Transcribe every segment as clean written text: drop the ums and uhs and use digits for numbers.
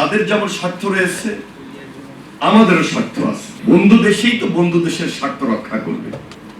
তাদের যেমন স্বার্থ রয়েছে, আমাদেরও স্বার্থ আছে। বন্ধু দেশেই তো বন্ধু দেশের স্বার্থ রক্ষা করবে।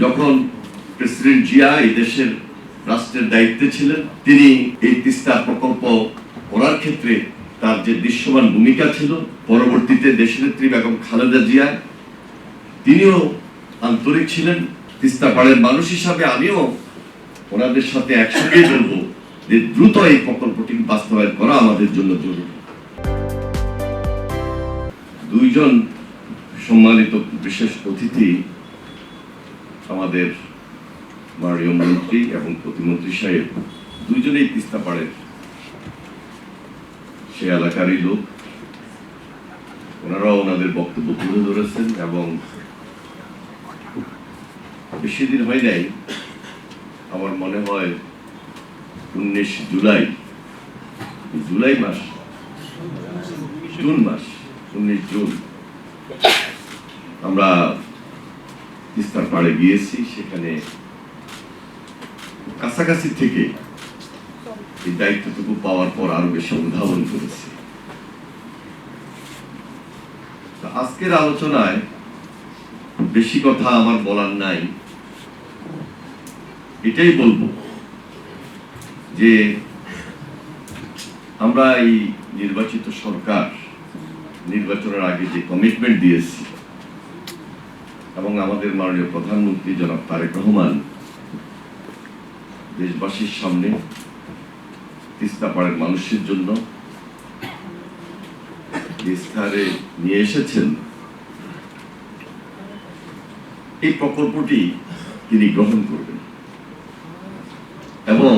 যখন প্রেসিডেন্ট জিয়া এই দেশের রাষ্ট্রের দায়িত্বে ছিলেন, তিনি এই তিস্তা প্রকল্প করার ক্ষেত্রে তার যে দৃশ্যমান ভূমিকা ছিল, পরবর্তীতে দেশনেত্রী বেগম খালেদা জিয়া তিনিও আন্তরিক ছিলেন। তিস্তা পাড়ের মানুষ হিসাবে আমিও ওনাদের সাথে একসঙ্গে বলবো যে দ্রুত এই প্রকল্পটি বাস্তবায়ন করা আমাদের জন্য জরুরি। দুইজন সম্মানিত বিশেষ অতিথি আমাদের মাননীয় মন্ত্রী এবং প্রতিমন্ত্রী সাহেব দুইজনেই তিস্তা পাড়ের সে এলাকারই লোক। ওনারাও ওনাদের বক্তব্য তুলে ধরেছেন এবং বেশি দিন হয় নাই, আমার মনে হয় 19 জুলাই মাস, জুন মাস, 19 জুন আমরা তিস্তার পাড়ে গিয়েছি। সেখানে কাছাকাছি থেকে এই দায়িত্বটুকু পাওয়ার পর আরো বেশি অনুধাবন করেছি। আজকের আলোচনায় বেশি কথা আমার বলার নাই, এটাই বলবো যে আমরা এই নির্বাচিত সরকার নির্বাচনের আগে যে কমিটমেন্ট দিয়েছি এবং আমাদের মাননীয় প্রধানমন্ত্রী জনাব তারেক রহমান দেশবাসীর সামনে তিস্তা পাড়ের মানুষের জন্য বিস্তারে নিয়ে এসেছেন, এই প্রকল্পটি তিনি গ্রহণ করবেন এবং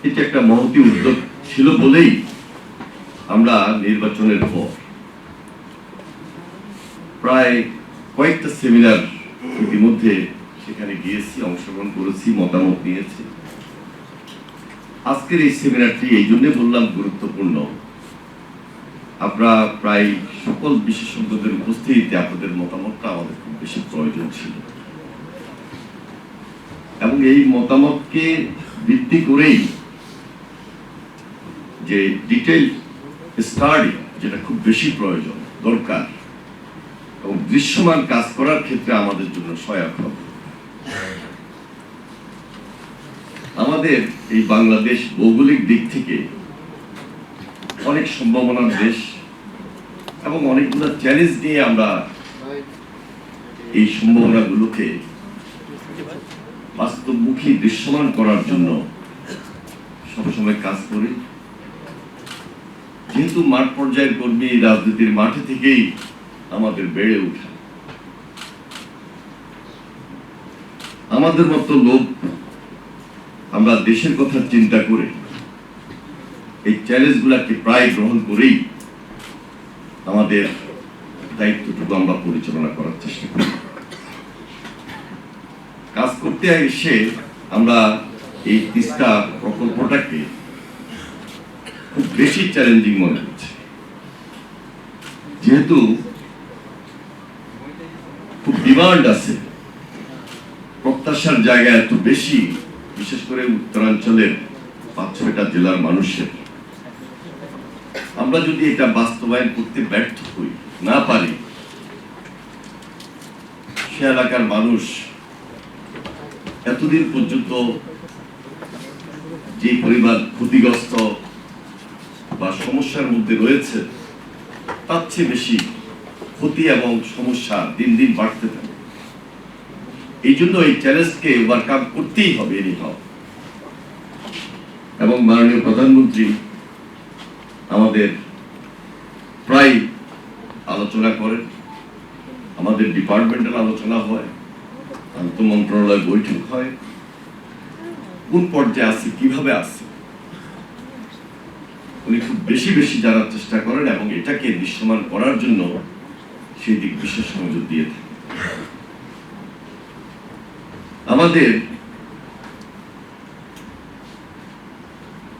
এটি একটা মহতী উদ্যোগ ছিল বলেই আমরা নির্বাচনের পর প্রায় কয়েকটা সেমিনার ইতিমধ্যে সেখানে গিয়েছি, অংশগ্রহণ করেছি, মতামত নিয়েছি। আজকের এই সেমিনারটি এই জন্য বললাম গুরুত্বপূর্ণ, আমরা প্রায় সকল বিশেষজ্ঞদের উপস্থিতিতে আপনাদের মতামতটা আমাদের খুব বেশি প্রয়োজন ছিল এবং এই মতামতকে ভিত্তি করেই যে ডিটেইল স্টাডি যেটা খুব বেশি প্রয়োজন দরকার এবং দৃশ্যমান কাজ করার ক্ষেত্রে আমাদের জন্য সহায়ক হবে। আমাদের এই বাংলাদেশ ভৌগোলিক দিক থেকে অনেক সম্ভাবনার দেশ এবং অনেকগুলো চ্যালেঞ্জ নিয়ে আমরা এই সম্ভাবনাগুলোকে বাস্তবমুখী দৃশ্যমান করার জন্য সবসময় কাজ করি। যেহেতু মাঠ পর্যায়ের কর্মী, রাজনীতির মাঠে থেকেই আমাদের বেড়ে ওঠা, আমাদের মতো লোক আমরা দেশের কথা চিন্তা করে এই চ্যালেঞ্জগুলোকে প্রায় গ্রহণ করেই আমাদের দায়িত্বটুকু আমরা পরিচালনা করার চেষ্টা করি। কাজ করতে এসে আমরা এই তিস্তা প্রকল্পটাকে খুব বেশি চ্যালেঞ্জিং মনে করছি, যেহেতু খুব ডিমান্ড আছে, প্রত্যাশার জায়গা এত বেশি, বিশেষ করে উত্তরাঞ্চলের 5-6টা জেলার মানুষের। আমরা যদি এটা বাস্তবায়ন করতে ব্যর্থ হই, না পারি, সে এলাকার মানুষ এতদিন পর্যন্ত যে পরিবার ক্ষতিগ্রস্ত বা সমস্যার মধ্যে রয়েছে তার চেয়ে বেশি ক্ষতি এবং সমস্যা দিন দিন বাড়তে থাকে। এই জন্য এই চ্যালেঞ্জকে ওভারকাম করতেই হবে এনিহাও। এবং মাননীয় প্রধানমন্ত্রী আমাদের প্রায় আলোচনা করেন, আমাদের ডিপার্টমেন্টাল আলোচনা হয়, আন্তঃমন্ত্রণালয় বৈঠক হয়, কোন পর্যায়ে আছে, কিভাবে আছে, উনি খুব বেশি বেশি জানার চেষ্টা করেন এবং এটাকে দৃশ্যমান করার জন্য সেই দিক বিশেষ নজর দিয়ে থাকে। আমাদের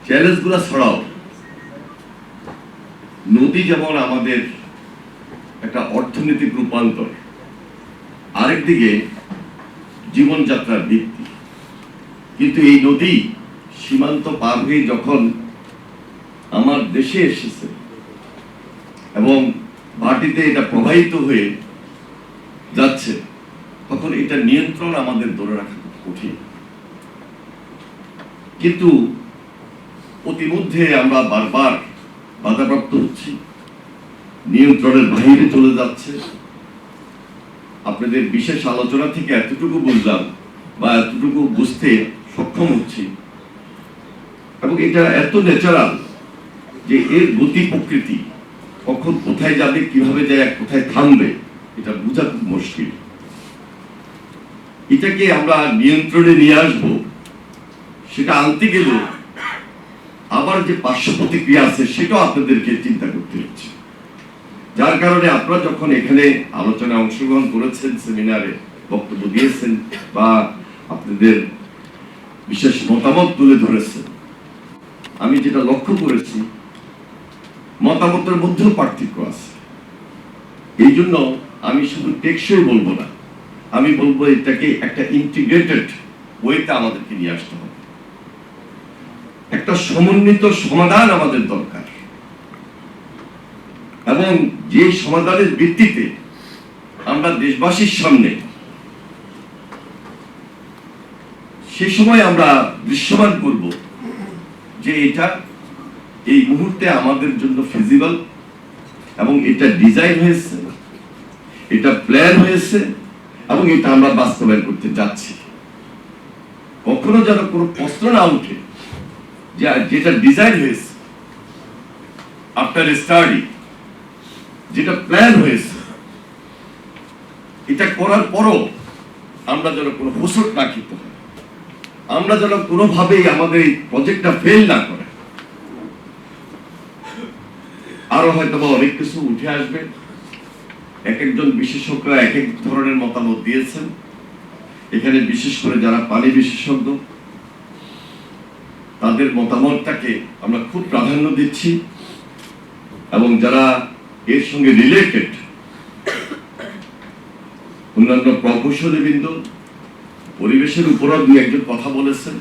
চ্যালেঞ্জগুলো ছাড়াও নদী যেমন আমাদের একটা অর্থনৈতিক রূপান্তর, আরেকদিকে জীবনযাত্রার ভিত্তি। কিন্তু এই নদী সীমান্ত পার হয়ে যখন আমার দেশে এসেছে, এবং মাটিতে এটা প্রবাহিত হয়ে যাচ্ছে, তখন এটা নিয়ন্ত্রণ আমাদের ধরে রাখা খুব কঠিন। কিন্তু প্রতিমধ্যে আমরা বারবার বাধাপ্রাপ্ত হচ্ছি, নিয়ন্ত্রণের বাইরে চলে যাচ্ছে। আপনাদের বিশেষ আলোচনা থেকে এতটুকু বুঝলাম বা এতটুকু বুঝতে সক্ষম হচ্ছি, এবং এটা এত ন্যাচারাল যে এর গতি প্রকৃতি কখন কোথায় যাবে, কিভাবে যায়, কোথায় থামবে, এটা বোঝা খুব মুশকিল। এটাকে আমরা নিয়ন্ত্রণে নিয়ে আসবো, সেটা আনতে গেলে আবার যে পার্শ্ব প্রতিক্রিয়া আছে সেটাও আপনাদেরকে চিন্তা করতে হচ্ছে। যার কারণে আপনারা যখন এখানে আলোচনায় অংশগ্রহণ করেছেন, সেমিনারে বক্তব্য দিয়েছেন বা আপনাদের বিশেষ মতামত তুলে ধরেছেন, আমি যেটা লক্ষ্য করেছি মতামতের মধ্যেও পার্থক্য আছে। এই জন্য আমি শুধু টেকসই বলবো না, আমি বলবো এটাকে একটা ইন্টিগ্রেটেড ওয়েতে আমাদেরকে নিয়ে আসতে হবে। একটা সমন্বিত সমাধান আমাদের দরকার, এবং যে সমাধানের ভিত্তিতে আমরা দেশবাসীর সামনে সে সময় আমরা দৃশ্যমান করব যে এটা এই মুহূর্তে আমাদের জন্য ফিজিবল, এবং এটা ডিজাইন হয়েছে, এটা প্ল্যান হয়েছে, এবং এটা আমরা বাস্তবায়ন করতে যাচ্ছি। কখনো যেন কোনো প্রশ্ন না উঠে যে যেটা ডিজাইন হয়েছে আফটার স্টাডি, যেটা প্ল্যান হয়েছে, এটা করার পরও আমরা যেন কোনো হোঁচট না খেতে হয়, আমরা যেন কোনোভাবেই আমাদের এই প্রজেক্টটা ফেল না করে। আরো হয়তো অনেক কিছু উঠে আসবে, এক একজন বিশেষজ্ঞরা এক এক ধরনের মতামত দিয়েছেন। এখানে বিশেষ করে যারা পানি বিশেষজ্ঞ, তাদের মতামতটাকে আমরা খুব প্রাধান্য দিচ্ছি, এবং যারা এর সঙ্গে রিলেটেড অন্যান্য প্রকৌশলী বৃন্দ, পরিবেশের উপরও দুই একজন কথা বলেছেন।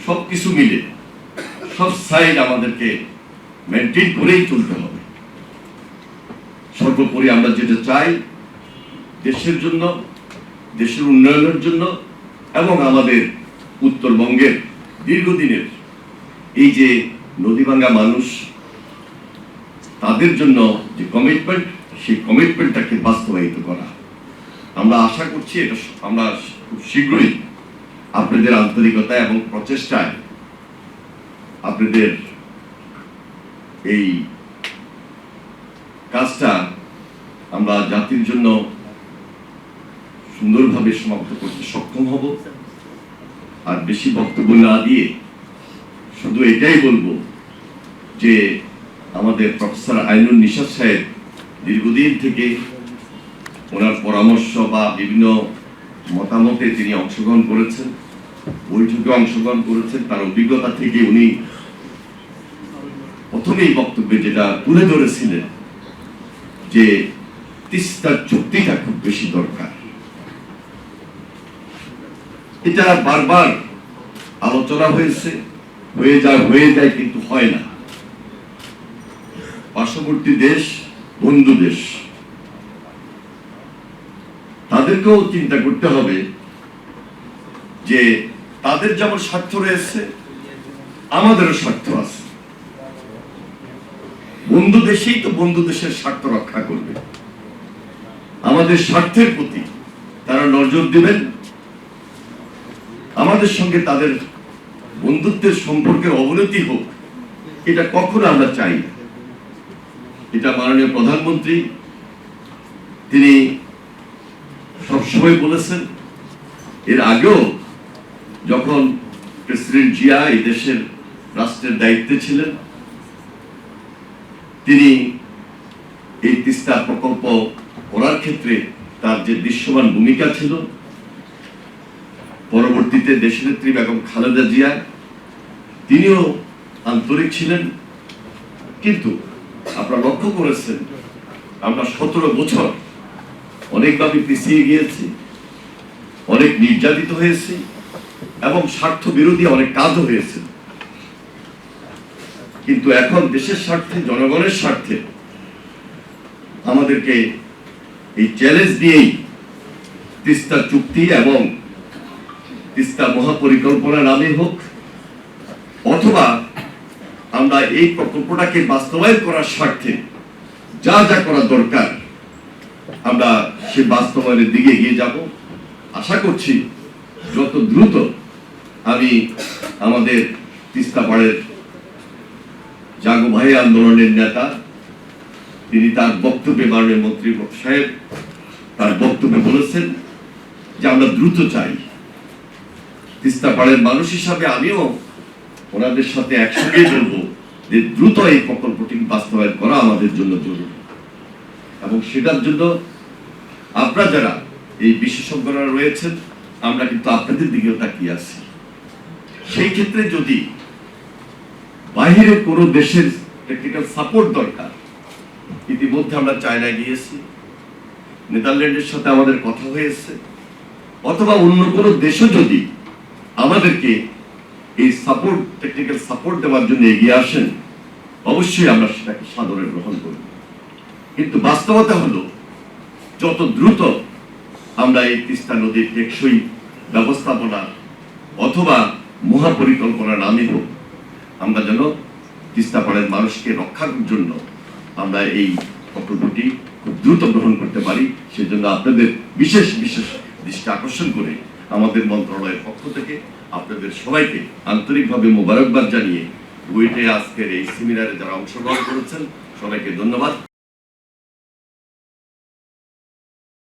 সবকিছু মিলে সব সাইড আমাদেরকে মেনটেন করেই চলতে হবে। সর্বোপরি আমরা যেটা চাই দেশের জন্য, দেশের উন্নয়নের জন্য, এবং আমাদের উত্তরবঙ্গের দীর্ঘদিনের এই যে নদীভাঙ্গা মানুষ, তাদের জন্য যে কমিটমেন্ট, সেই কমিটমেন্টটাকে বাস্তবায়িত করা। আমরা আশা করছি এটা আমরা খুব শীঘ্রই আপনাদের আন্তরিকতা এবং প্রচেষ্টায় আপনাদের এই কাজটা আমরা জাতির জন্য সুন্দরভাবে সমাপ্ত করতে সক্ষম হব। আর বেশি বক্তব্য না দিয়ে শুধু এটাই বলবো যে আমাদের প্রফেসর আইনুন নিশাত সাহেব দীর্ঘদিন থেকে ওনার পরামর্শ বা বিভিন্ন মতামতে তিনি অংশগ্রহণ করেছেন, বৈঠকে অংশগ্রহণ করেছেন। তার অভিজ্ঞতা থেকে উনি প্রথমেই বক্তব্যে যেটা তুলে ধরেছিলেন যে তিস্তার চুক্তিটা খুব বেশি দরকার। এটা বারবার আলোচনা হয়েছে, হয়ে যায় কিন্তু হয় না। পার্শ্ববর্তী দেশ, বন্ধু দেশ, তাদেরকেও চিন্তা করতে হবে যে তাদের যেমন স্বার্থ রয়েছে, আমাদেরও স্বার্থ আছে। বন্ধু দেশেই তো বন্ধু দেশের স্বার্থ রক্ষা করবে। আমাদের স্বার্থের প্রতি তারা নজর দিবেন, আমাদের সঙ্গে তাদের বন্ধুত্বের সম্পর্কের অবনতি হোক, এটা কখনো আমরা চাই না। এটা মাননীয় প্রধানমন্ত্রী তিনি সবসময় বলেছেন। এর আগেও যখন প্রেসিডেন্ট জিয়া এই দেশের রাষ্ট্রের দায়িত্বে ছিলেন, তিনি এই তিস্তা প্রকল্প করার ক্ষেত্রে তার যে দৃশ্যমান ভূমিকা ছিল, পরবর্তীতে দেশনেত্রী বেগম খালেদা জিয়া তিনিও আন্তরিক ছিলেন। কিন্তু আপনারা লক্ষ্য করেছেন আমরা 17 বছর অনেকভাবে পিছিয়ে গিয়েছি, অনেক নির্যাতিত হয়েছি, এবং স্বার্থ বিরোধী অনেক কাজও হয়েছে। কিন্তু এখন দেশের স্বার্থে, জনগণের স্বার্থে আমাদেরকে এই চ্যালেঞ্জ দিয়েই তিস্তা চুক্তি এবং তিস্তা মহাপরিকল্পনা নামে হোক, অথবা আমরা এই প্রকল্পটাকে বাস্তবায়ন করার স্বার্থে যা যা করা দরকার আমরা সে বাস্তবায়নের দিকে এগিয়ে যাব। আশা করছি যত দ্রুত আমি আমাদের তিস্তা পাড়ের জাগো ভাই আন্দোলনের নেতা, তিনি তার বক্তব্যে মাননীয় মন্ত্রী সাহেব তার বক্তব্যে বলেছেন যে আমরা দ্রুত চাই। তিস্তা পাড়ের মানুষ হিসাবে আমিও ওনাদের সাথে একসঙ্গে বলবো যে দ্রুত এই প্রকল্পটি বাস্তবায়ন করা আমাদের জন্য জরুরি, এবং সেটার জন্য আপনারা যারা এই বিশেষজ্ঞরা রয়েছেন আমরা কিন্তু আপনাদের দিকেও তাকিয়ে আছি। সেই ক্ষেত্রে যদি বাহিরে কোনো দেশের টেকনিক্যাল সাপোর্ট দরকার, ইতিমধ্যে আমরা চায়না গিয়েছি, নেদারল্যান্ডের সাথে আমাদের কথা হয়েছে, অথবা অন্য কোনো দেশও যদি আমাদেরকে এই সাপোর্ট টেকনিক্যাল সাপোর্ট দেওয়ার জন্য এগিয়ে আসেন, অবশ্যই আমরা সেটাকে সাদরে গ্রহণ করব। কিন্তু বাস্তবতা হলো যত দ্রুত আমরা এই তিস্তা নদীর টেকসই ব্যবস্থাপনা অথবা মহাপরিকল্পনা নামে হোক, আমরা যেন তিস্তা পাড়ের মানুষকে রক্ষার জন্য আমরা এই প্রকল্পটি খুব দ্রুত গ্রহণ করতে পারি। সেজন্য আপনাদের বিশেষ বিশেষ দৃষ্টি আকর্ষণ করে আমাদের মন্ত্রণালয়ের পক্ষ থেকে আপনাদের সবাইকে আন্তরিকভাবে মোবারকবাদ জানিয়ে বুয়েটে আজকের এই সেমিনারে যারা অংশগ্রহণ করেছেন সবাইকে ধন্যবাদ।